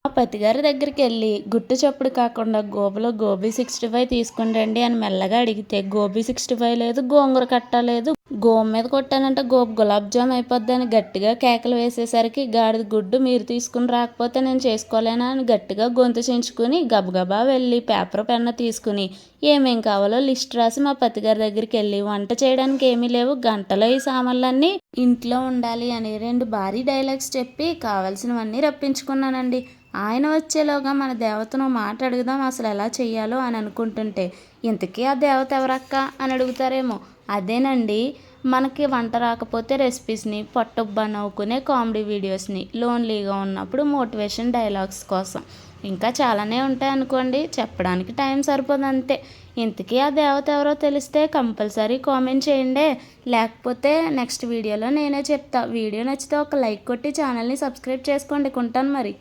మా పతిగారి దగ్గరికెళ్ళి గుట్టు చప్పుడు కాకుండా గోబులో గోబీ 65 తీసుకుని రండి అని మెల్లగా అడిగితే గోబీ 65 లేదు, గోంగూర కట్ట లేదు. గోము మీద కొట్టానంటే గోబు గులాబ్ జామ్ అయిపోద్దని గట్టిగా కేకలు వేసేసరికి గాడిద గుడ్డు మీరు తీసుకుని రాకపోతే నేను చేసుకోలేనా అని గట్టిగా గొంతు చించుకుని గబగబా వెళ్ళి పేపర్ పెన్ను తీసుకుని ఏమేం కావాలో లిస్ట్ రాసి మా పతిగారి దగ్గరికి వెళ్ళి వంట చేయడానికి ఏమీ లేవు, గంటలో ఈ సామాన్లన్నీ ఇంట్లో ఉండాలి అని 2 భారీ డైలాగ్స్ చెప్పి కావాల్సినవన్నీ రప్పించుకున్నానండి. ఆయన వచ్చేలోగా మన దేవతను మాట అడుగుదాం అసలు ఎలా చెయ్యాలో అని అనుకుంటుంటే ఇంతకీ ఆ దేవత ఎవరక్క అని అడుగుతారేమో. అదేనండి, మనకి వంట రాకపోతే రెసిపీస్ని పట్టుబ్బా నవ్వుకునే కామెడీ వీడియోస్ని, లోన్లీగా ఉన్నప్పుడు మోటివేషన్ డైలాగ్స్ కోసం ఇంకా చాలానే ఉంటాయి అనుకోండి, చెప్పడానికి టైం సరిపోదు అంతే. ఇంతకీ ఆ దేవత ఎవరో తెలిస్తే కంపల్సరీ కామెంట్ చేయండి, లేకపోతే నెక్స్ట్ వీడియోలో నేనే చెప్తా. వీడియో నచ్చితే ఒక లైక్ కొట్టి ఛానల్ని సబ్స్క్రైబ్ చేసుకోండి. కొంటాను మరి.